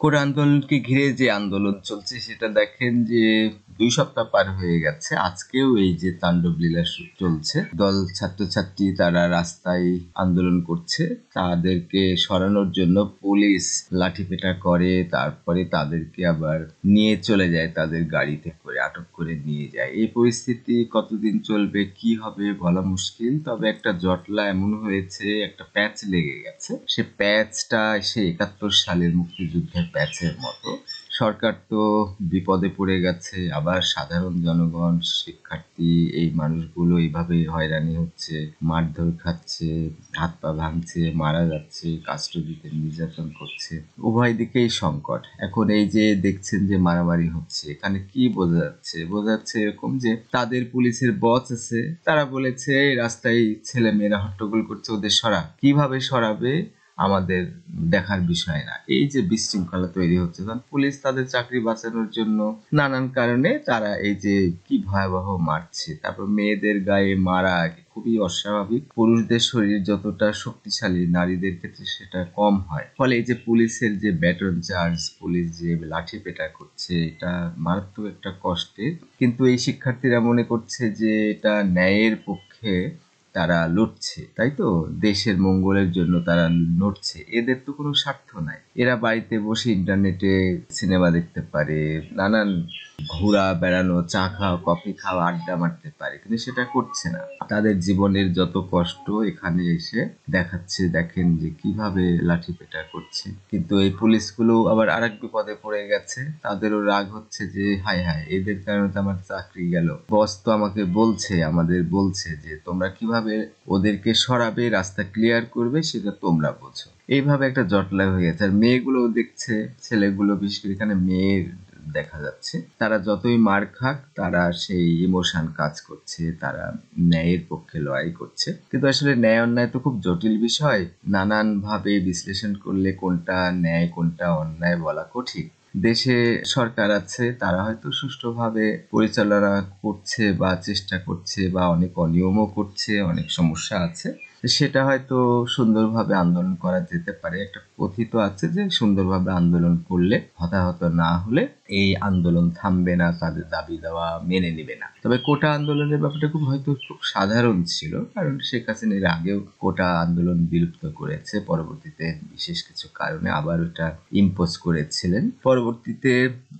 কোটা আন্দোলনকে ঘিরে যে আন্দোলন চলছে সেটা দেখেন যে 2 সপ্তাহ পার হয়ে গেছে। আজকেও এই যে তাণ্ডব লীলা চলছে, দল ছাত্রছাত্রী তারা রাস্তায় আন্দোলন করছে, তাদেরকে সরানোর জন্য পুলিশ লাঠিপেটা করে, তারপরে তাদেরকে আবার নিয়ে চলে যায়, তাদের গাড়িতে করে আটক করে নিয়ে যায়। এই পরিস্থিতি কতদিন চলবে কি হবে বলা মুশকিল। তবে একটা জটলা এমন হয়েছে, একটা প্যাচ লেগে গেছে। সে প্যাচটা সে 71 সালের মুক্তিযুদ্ধের প্যাচের মতো। সরকার তো বিপদে পড়ে গেছে, আবার সাধারণ জনগণ, শিক্ষার্থী, এই মানুষগুলো এইভাবে হয়রানি হচ্ছে, মারধর খাচ্ছে, হাত পা ভাঙছে, মারা যাচ্ছে, কাস্টডিতে নির্যাতন করছে। উভয় দিকেই সংকট। এখন এই যে দেখছেন যে মারামারি হচ্ছে, এখানে কি বোঝা যাচ্ছে? বোঝা যাচ্ছে এরকম যে তাদের পুলিশের বস আছে, তারা বলেছে রাস্তায় ছেলে মেয়েরা হট্টগোল করছে, ওদের সরা। কিভাবে সরাবে আমাদের দেখার বিষয় না। এই যে বিশৃঙ্খলা তৈরি হচ্ছে, কারণ পুলিশ তাদের চাকরি বাঁচানোর জন্য নানান কারণে তারা এই যে কি ভয়াবহ মারছে, তারপর মেয়েদের গায়ে মারা খুবই অস্বাভাবিক। পুরুষদের শরীর যতটা শক্তিশালী, নারীদের ক্ষেত্রে সেটা কম হয়। ফলে এই যে পুলিশের যে ব্যাটন চার্জ, পুলিশ যে লাঠি পেটা করছে, এটা মারাত্মক একটা কষ্টের। কিন্তু এই শিক্ষার্থীরা মনে করছে যে এটা ন্যায়ের পক্ষে তারা লড়ছে, তাই তো? দেশের মঙ্গলের জন্য তারা লড়ছে। এদের তো কোনো স্বার্থ নাই। এরা বাড়িতে বসে ইন্টারনেটে সিনেমা দেখতে পারে, নানান ঘোরা বেড়ানো, চা খাওয়া, কফি খাওয়া, আড্ডা মারতে পারে, কিন্তু সেটা করছে না। তাদের জীবনের যত কষ্ট এখানে এসে দেখাচ্ছে। দেখেন যে কিভাবে লাঠি পেটা করছে। কিন্তু এই পুলিশগুলো আবার আরেক বিপদে পড়ে গেছে। তাদেরও রাগ হচ্ছে যে হায় হায়, এদের কারণে তো আমার চাকরি গেল। বস তো আমাকে বলছে, আমাদের বলছে যে তোমরা কিভাবে ওদেরকে সরাবে, রাস্তা ক্লিয়ার করবে, সেটা তোমরা বোঝো। এইভাবে একটা জটলা হয়ে গেছে। আর মেয়েগুলো দেখছে, ছেলেগুলো, বিশেষ করে এখানে মেয়ের দেখা যাচ্ছে, তারা যতই মার খাক তারা সেই ইমোশন কাজ করছে, তারা ন্যায়ের পক্ষে লড়াই করছে। কিন্তু আসলে ন্যায় অন্যায় তো খুব জটিল বিষয়। নানান ভাবে বিশ্লেষণ করলে কোনটা ন্যায় কোনটা অন্যায় বলা কঠিন। দেশে সরকার আছে, তারা হয়তো সুষ্ঠুভাবে পরিচালনা করছে বা চেষ্টা করছে, বা অনেক অনিয়মও করছে, অনেক সমস্যা আছে, সেটা হয়তো সুন্দরভাবে আন্দোলন করা যেতে পারে। একটা কথিত আছে যে সুন্দরভাবে আন্দোলন করলে, হতাহত না হলে এই আন্দোলন থামবে না, তাদের দাবি দেওয়া মেনে নিবে না। তবে কোটা আন্দোলনের ব্যাপারটা খুব সাধারণ ছিল, কারণ শেখ হাসিনা এর আগেও কোটা আন্দোলন বিলুপ্ত করেছে, পরবর্তীতে বিশেষ কিছু কারণে আবার ওটা ইম্পোজ করেছিলেন। পরবর্তীতে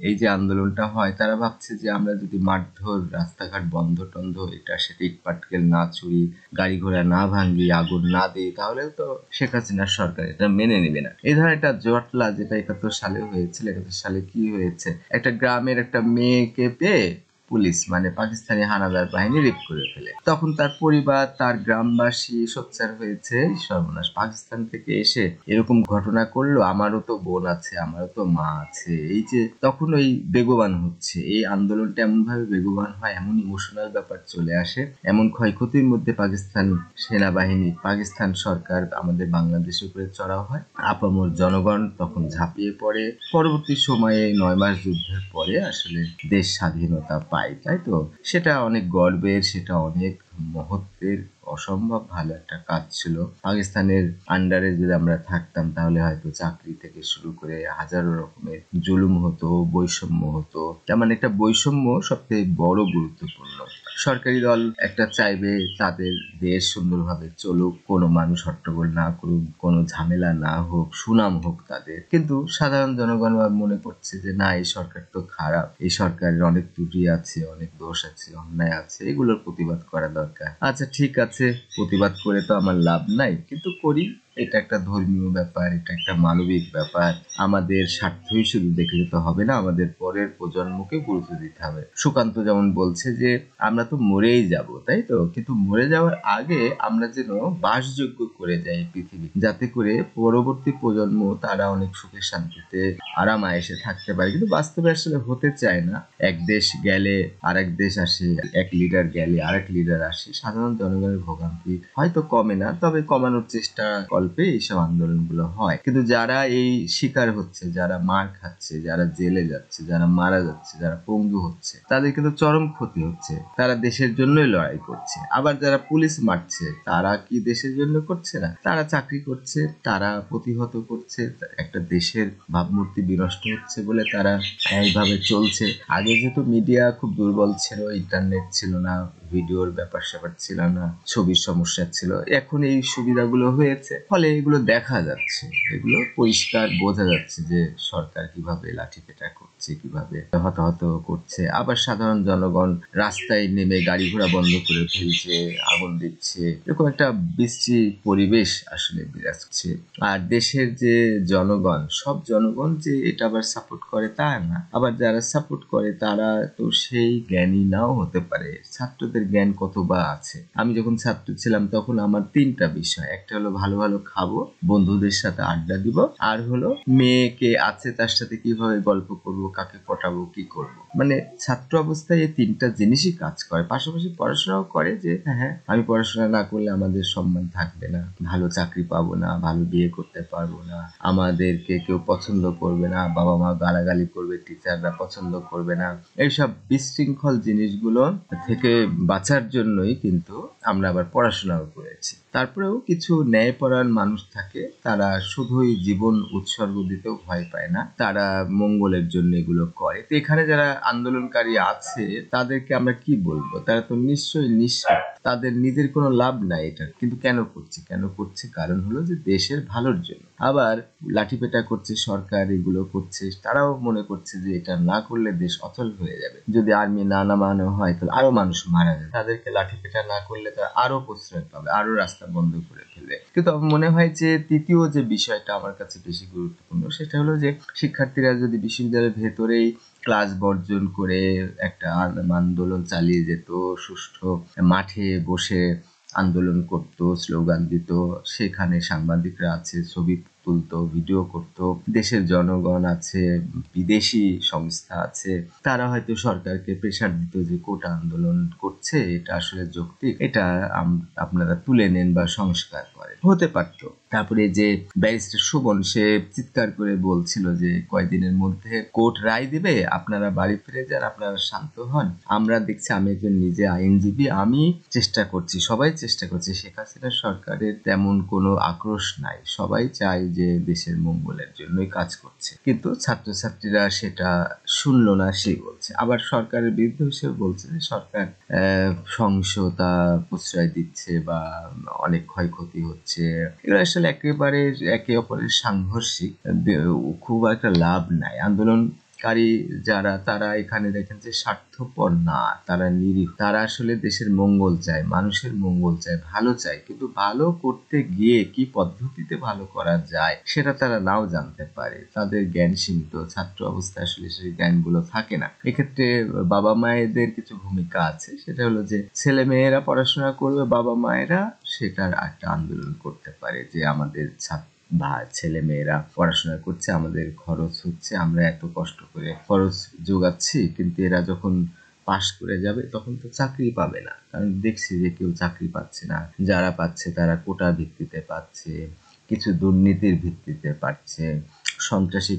এই যে আন্দোলনটা হয়, তারা ভাবছে যে আমরা যদি মারধর, রাস্তাঘাট বন্ধ টন্ধ, এটা সেটা, ইট পাটকেল না ছুড়ি, গাড়ি ঘোড়া না ভাঙি, আগুন না দিই, তাহলে তো শেখ হাসিনার সরকার এটা মেনে নেবে না। এই ধরনের একটা জটলা, যেটা 71 সালে হয়েছিল। 71 সালে কি হয়েছে, একটা গ্রামের একটা মেয়েকে পেয়ে পুলিশ মানে পাকিস্তানি হানাদার বাহিনী রেপ করে ফেলে। তখন তার পরিবার, তার গ্রামবাসী সোচ্চার হয়েছে, সর্বনাশ, পাকিস্তান থেকে এসে এরকম ঘটনা করলো, আমারও তো বোন আছে, আমারও তো মা আছে। এই যে তখন ওই বেগবান হচ্ছে, এই আন্দোলনটা এমন ভাবে বেগবান হয়, এমন ইমোশনাল ব্যাপার চলে আসে, এমন ক্ষয়ক্ষতির মধ্যে পাকিস্তান সেনাবাহিনী, পাকিস্তান সরকার আমাদের বাংলাদেশের উপরে চড়াও হয়। আপামর জনগণ তখন ঝাঁপিয়ে পড়ে। পরবর্তী সময়ে 9 মাস যুদ্ধের পরে আসলে দেশ স্বাধীনতা পায়, তাই তো? সেটা অনেক গর্বের, সেটা অনেক মহত্বের, অসম্ভব ভালো একটা কাজ ছিল। পাকিস্তানের আন্ডারে যদি আমরা থাকতাম, তাহলে হয়তো চাকরি থেকে শুরু করে হাজারো রকমের জুলুম হতো, বৈষম্য হতো। তার মানে একটা বৈষম্য সবথেকে বড় গুরুত্বপূর্ণ। সরকারি দল একটা চাইবে তাদের দেশ সুন্দরভাবে চলুক, কোনো মানুষ হট্টগোল না করুক, কোনো ঝামেলা না হোক, সুনাম হোক তাদের। কিন্তু সাধারণ জনগণ মনে করছে যে না, এই সরকার তো খারাপ, এই সরকারের অনেক ত্রুটি আছে, অনেক দোষ আছে, অন্যায় আছে, এগুলোর প্রতিবাদ করা দরকার। আচ্ছা ঠিক আছে, প্রতিবাদ করে তো আমার লাভ নাই, কিন্তু করি। এটা একটা ধর্মীয় ব্যাপার, এটা একটা মানবিক ব্যাপার। আমাদের স্বার্থই শুধু দেখে যেতে হবে না, আমাদের পরের প্রজন্মকে গুরুত্ব দিতে হবে। সুকান্ত যেমন বলছে যে আমরা তো মরেই যাব, তাই তো? কিন্তু মরে যাওয়ার আগে আমরা যেন বাসযোগ্য করে যাই পৃথিবী, যাতে করে পরবর্তী প্রজন্ম তারা অনেক সুখে শান্তিতে আরাম আয়েসে থাকতে পারে। কিন্তু বাস্তবে আসলে হতে চায় না। এক দেশ গেলে আরেক দেশ আসে, এক লিডার গেলে আরেক লিডার আসে, সাধারণ জনগণের ভোগান্তি হয়তো কমে না, তবে কমানোর চেষ্টা করা ফল পেয়ে এইসব আন্দোলনগুলো হয়। কিন্তু যারা এই শিকার হচ্ছে, যারা মার খাচ্ছে, যারা জেলে যাচ্ছে, যারা মারা যাচ্ছে, যারা পঙ্গু হচ্ছে, তাদের কিন্তু চরম ক্ষতি হচ্ছে। তারা দেশের জন্যই লড়াই করছে। আবার যারা পুলিশ মারছে তারা কি দেশের জন্য করছে না? তারা চাকরি করছে, তারা প্রতিহত করছে, একটা দেশের ভাবমূর্তি বিনষ্ট হচ্ছে বলে তারা এইভাবে চলছে। আগে যেহেতু মিডিয়া খুব দুর্বল ছিল, ইন্টারনেট ছিল না, ভিডিওর ব্যাপার স্যাপার ছিল না, ছবির সমস্যা ছিল, এখন এই সুবিধাগুলো হয়েছে, ফলে এগুলো দেখা যাচ্ছে, এগুলো পরিষ্কার বোঝা যাচ্ছে যে সরকার কিভাবে লাঠিপেটা করছে, কিভাবে হতাহত করছে। আবার সাধারণ জনগণ রাস্তায় নেমে গাড়ি ঘোড়া বন্ধ করে ফেলছে, আগুন দিচ্ছে, এরকম একটা বিশ্রী পরিবেশ আসলে বিরাজ করছে। আর দেশের যে জনগণ, সব জনগণ যে এটা আবার সাপোর্ট করে তা না, আবার যারা সাপোর্ট করে তারা তো সেই জ্ঞানী নাও হতে পারে। ছাত্রদের জ্ঞান কত বা আছে। আমি যখন ছাত্র ছিলাম তখন আমার 3টা বিষয়, একটা হলো ভালো ভালো খাবো, বন্ধুদের সাথে আড্ডা দিব, আর হলো মেয়েকে আছে তার সাথে কিভাবে গল্প করব, কাকে পটাবো, কি করব। মানে ছাত্র অবস্থায় এই 3টা জিনিসই কাজ করে। পাশাপাশি পড়াশোনাও করে যে হ্যাঁ আমি পড়াশোনা না করলে আমাদের সম্মান থাকবে না, ভালো চাকরি পাবো না, ভালো বিয়ে করতে পারবো না, আমাদেরকে কেউ পছন্দ করবে না, বাবা মা গালাগালি করবে, টিচাররা পছন্দ করবে না। এইসব বিশৃঙ্খল জিনিসগুলো থেকে বাঁচার জন্যই কিন্তু আমরা আবার পড়াশোনাও করেছি। তারপরেও কিছু ন্যায়পরায়ণ মানুষ থাকে, তারা শুধুই জীবন উৎসর্গ দিতেও ভয় পায় না, তারা মঙ্গলের জন্য এগুলো করে। তো এখানে যারা আন্দোলনকারী আছে তাদেরকে আমরা কি বলবো? তারা তো নিশ্চয়ই নিঃস্বার্থ, তাদের নিজের কোনো লাভ নাই এটা, কিন্তু কেন করছে? কেন করছে? কারণ হলো যে দেশের ভালোর জন্য। আবার লাঠিপেটা করছে সরকার, এগুলো করছে, তারাও মনে করছে যে এটা না করলে দেশ অচল হয়ে যাবে। যদি আর্মি না নামানো হয় তাহলে আরো মানুষ মারা যাবে, তাদেরকে লাঠিপেটা না করলে তারা আরো প্রশ্রয় পাবে, আরো রাস্তা বন্ধ করে ফেলবে। কিন্তু আমার মনে হয় যে তৃতীয় যে বিষয়টা আমার কাছে বেশি গুরুত্বপূর্ণ, সেটা হলো যে শিক্ষার্থীরা যদি বিশ্ববিদ্যালয়ের ভেতরেই ক্লাস বর্জন করে একটা আন্দোলন চালিয়ে যেত, সুষ্ঠু মাঠে বসে আন্দোলন করত, স্লোগান দিত, সেখানে সাংবাদিকরা আছে, ছবি তুলতো, ভিডিও করত, দেশের জনগণ আছে, বিদেশি সংস্থা আছে, তারা হয়তো সরকারকে প্রেসার দিত যে কোটা আন্দোলন করছে, এটা আসলে যৌক্তিক, এটা আপনারা তুলে নেন বা সংস্কার করেন, হতে পারতো। তারপরে যে ব্যারিস্টার শোভন, সে চিৎকার করে বলছিল যে কয়েকদিনের মধ্যে কোর্ট রায় দিবে, আপনারা বাড়ি ফিরে যান, আপনারা শান্ত হন। আমরা দেখছি, আমি একজন নিজে আইনজীবী, আমি চেষ্টা করছি, সবাই চেষ্টা করছে, শেখ হাসিনা সরকারের তেমন কোনো আক্রোশ নাই, সবাই চায় যে দেশের মঙ্গলের জন্যই কাজ করছে, কিন্তু ছাত্রছাত্রীরা সেটা শুনলো না, সে বলছে। আবার সরকারের বিরুদ্ধে সে বলছে যে সরকার সহিংসতা প্রশ্রয় দিচ্ছে বা অনেক ক্ষয়ক্ষতি হচ্ছে, এগুলো আসলে একেবারে একে অপরের সাংঘর্ষিক, খুব একটা লাভ নাই। আন্দোলনকারী যারা, তারা এখানে দেখেন যে স্বার্থপর না, তারা নিরীহ, তারা আসলে দেশের মঙ্গল চায়, মানুষের মঙ্গল চায়, ভালো চায়, কিন্তু ভালো করতে গিয়ে কি পদ্ধতিতে ভালো করা যায় সেটা তারা নাও জানতে পারে, তাদের জ্ঞান সীমিত, ছাত্র অবস্থায় আসলে সেই জ্ঞানগুলো থাকে না। এক্ষেত্রে বাবা মায়েদের কিছু ভূমিকা আছে, সেটা হলো যে ছেলে মেয়েরা পড়াশোনা করবে, বাবা মায়েরা সেটার একটা আন্দোলন করতে পারে যে আমাদের বা ছেলে মেয়েরা পড়াশোনা করছে, আমাদের খরচ হচ্ছে, আমরা এত কষ্ট করে খরচ যোগাচ্ছি, কিন্তু এরা যখন পাশ করে যাবে তখন তো চাকরি পাবে না। কারণ দেখছি যে কেউ চাকরি পাচ্ছে না, যারা পাচ্ছে তারা কোটা ভিত্তিতে পাচ্ছে, কিছু দুর্নীতির ভিত্তিতে পাচ্ছে, সন্ত্রাসী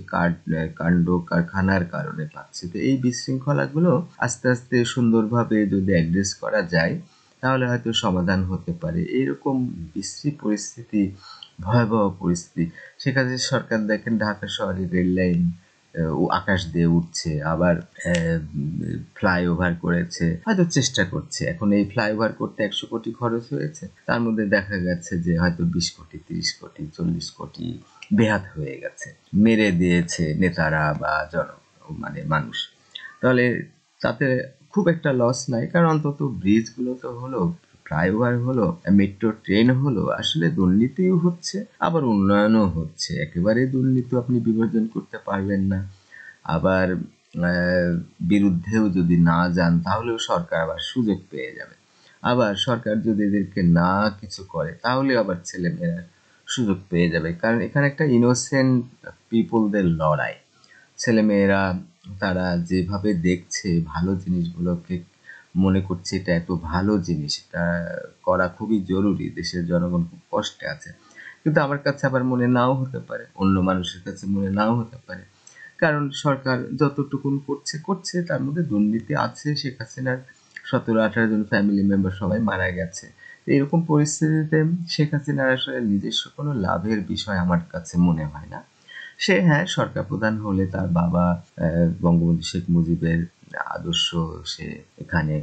কাণ্ড কারখানার কারণে পাচ্ছে। তো এই বিশৃঙ্খলাগুলো আস্তে আস্তে সুন্দরভাবে যদি অ্যাড্রেস করা যায় তাহলে হয়তো সমাধান হতে পারে। এরকম বিশ্রী পরিস্থিতি, ভয়াবহ পরিস্থিতি, সেখানে সরকার দেখেন ঢাকা শহরে রেল লাইন আকাশ দিয়ে উঠছে, আবার ফ্লাইওভার করেছে, হয়তো চেষ্টা করছে। এখন এই ফ্লাইওভার করতে 100 কোটি খরচ হয়েছে, তার মধ্যে দেখা গেছে যে হয়তো 20 কোটি, 30 কোটি, 40 কোটি বেহাত হয়ে গেছে, মেরে দিয়েছে নেতারা বা মানুষ। তাহলে তাতে খুব একটা লস নাই, কারণ অন্তত ব্রিজগুলো তো হলো, ফ্লাইওভার হলো, মেট্রো ট্রেন হলো, আসলে দুর্নীতিও হচ্ছে আবার উন্নয়নও হচ্ছে। একেবারে দুর্নীতি আপনি বিভাজন করতে পারবেন না, আবার বিরুদ্ধেও যদি না যান তাহলেও সরকার আবার সুযোগ পেয়ে যাবে। আবার সরকার যদি এদেরকে না কিছু করে তাহলে আবার ছেলেমেয়েরা সুযোগ পেয়ে যাবে, কারণ এখানে একটা ইনোসেন্ট পিপলদের লড়াই। ছেলেমেয়েরা তারা যেভাবে দেখছে ভালো জিনিসগুলোকে, মনে করছে এটা এত ভালো জিনিস, এটা করা খুবই জরুরি, দেশের জনগণ খুব কষ্টে আছে, কিন্তু আমার কাছে আবার মনে নাও হতে পারে, অন্য মানুষের কাছে মনে নাও হতে পারে। কারণ সরকার যতটুকুন করছে তার মধ্যে দুর্নীতি আছে। শেখ হাসিনার 17-18 জন ফ্যামিলি মেম্বার সবাই মারা গেছে। এরকম পরিস্থিতিতে শেখ হাসিনার আসলে নিজস্ব কোনো লাভের বিষয় আমার কাছে মনে হয় না। সে হ্যাঁ, সরকার প্রধান হলে তার বাবা বঙ্গবন্ধু শেখ মুজিবের আদর্শ সে এখানে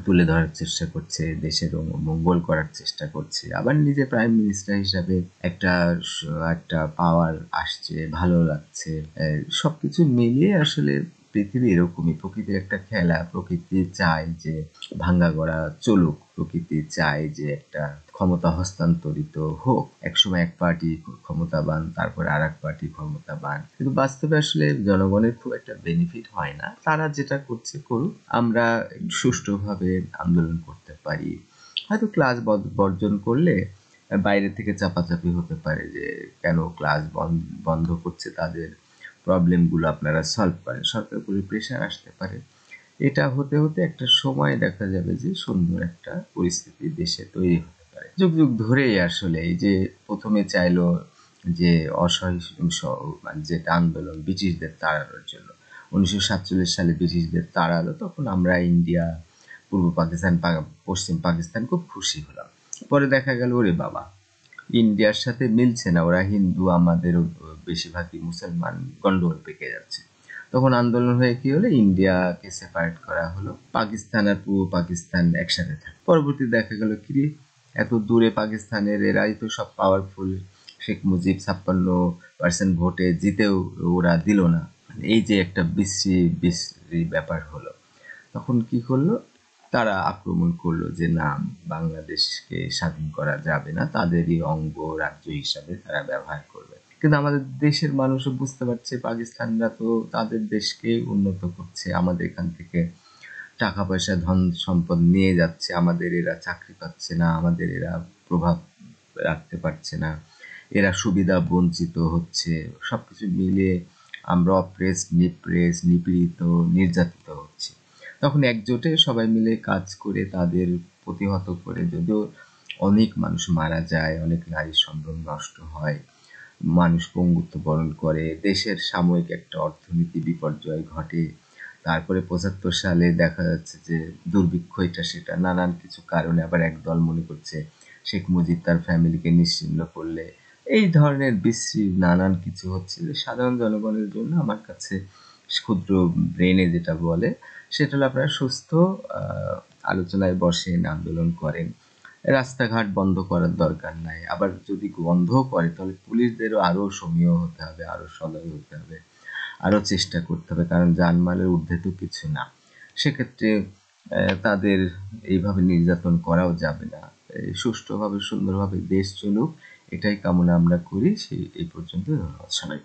তুলে ধরার চেষ্টা করছে, দেশের মঙ্গল করার চেষ্টা করছে। আবার নিজে প্রাইম মিনিস্টার হিসাবে একটা পাওয়ার আসছে, ভালো লাগছে। সবকিছু মিলিয়ে আসলে পৃথিবী এরকমই, প্রকৃতির একটা খেলা। প্রকৃতি চায় যে ভাঙ্গা গড়া চলুক, প্রকৃতি চায় যে একটা ক্ষমতা হস্তান্তরিত হোক। একসময় এক পার্টি ক্ষমতাবান, তারপরে আর এক পার্টি ক্ষমতাবান, কিন্তু বাস্তবে আসলে জনগণের খুব একটা বেনিফিট হয় না। তারা যেটা করছে করুক, আমরা সুষ্ঠুভাবে আন্দোলন করতে পারি। হয়তো ক্লাস বর্জন করলে বাইরে থেকে চাপাচাপি হতে পারে যে কেন ক্লাস বন্ধ করছে, তাদের প্রবলেমগুলো আপনারা সলভ করেন, সরকার উপরে প্রেশার আসতে পারে। এটা হতে হতে একটা সময় দেখা যাবে যে সুন্দর একটা পরিস্থিতি দেশে তৈরি হতে পারে। যুগ যুগ ধরেই আসলে এই যে প্রথমে চাইলো যে অসহিংস যেটা আন্দোলন ব্রিটিশদের তাড়ানোর জন্য, 1947 সালে ব্রিটিশদের তাড়ালো, তখন আমরা ইন্ডিয়া, পূর্ব পাকিস্তান, পশ্চিম পাকিস্তান খুব খুশি হলাম। পরে দেখা গেল ওরে বাবা, ইন্ডিয়ার সাথে মিলছে না, ওরা হিন্দু, আমাদের বেশিরভাগই মুসলমান, গন্ডগোল পেকে যাচ্ছে। তখন আন্দোলন হয়ে কি হলো, ইন্ডিয়াকে সেপারেট করা হলো, পাকিস্তান আর পূর্ব পাকিস্তান একসাথে থাকে। পরবর্তী দেখা গেল কি এত দূরে পাকিস্তানের এরাই তো সব পাওয়ারফুল, শেখ মুজিব 56% ভোটে জিতেও ওরা দিল না। এই যে একটা বিশ্রী ব্যাপার হলো, তখন কি করলো, তারা আক্রমণ করলো যে না, বাংলাদেশকে স্বাধীন করা যাবে না, তাদেরই অঙ্গ রাজ্য হিসাবে তারা ব্যবহার করবে। কিন্তু আমাদের দেশের মানুষও বুঝতে পারছে পাকিস্তানরা তো তাদের দেশকে উন্নত করছে, আমাদের এখান থেকে টাকা পয়সা ধন সম্পদ নিয়ে যাচ্ছে, আমাদের এরা চাকরি পাচ্ছে না, আমাদের এরা প্রভাব রাখতে পারছে না, এরা সুবিধা বঞ্চিত হচ্ছে। সবকিছু মিলিয়ে আমরা নিপীড়িত, নির্যাতিত হচ্ছি। তখন একজোটে সবাই মিলে কাজ করে তাদের প্রতিহত করে, যদিও অনেক মানুষ মারা যায়, অনেক নারী সম্ভ্রম নষ্ট হয়, মানুষ পঙ্গুত্ব বরণ করে, দেশের সাময়িক একটা অর্থনীতি বিপর্যয় ঘটে। তারপরে 75 সালে দেখা যাচ্ছে যে দুর্ভিক্ষ, এটা সেটা নানান কিছু কারণে আবার একদল মনে করছে শেখ মুজিব তার ফ্যামিলিকে নিশ্চিহ্ন করলে, এই ধরনের বিশ্রী নানান কিছু হচ্ছে, যে সাধারণ জনগণের জন্য আমার কাছে ক্ষুদ্র ব্রেনে যেটা বলে সেটা হলো আপনারা সুস্থ আলোচনায় বসেন, আন্দোলন করেন। রাস্তাঘাট বন্ধ করার দরকার নাই, আবার যদি বন্ধ করে তাহলে পুলিশদেরও আরো সমীহ হতে হবে, আরো সদয় হতে হবে, আরো চেষ্টা করতে হবে, কারণ জানমালের ঊর্ধ্বে তো কিছু না। সেক্ষেত্রে তাদের এইভাবে নির্যাতন করাও যাবে না। সুষ্ঠুভাবে সুন্দরভাবে দেশ চলুক, এটাই কামনা আমরা করি। এই পর্যন্ত, ধন্যবাদ সবাই।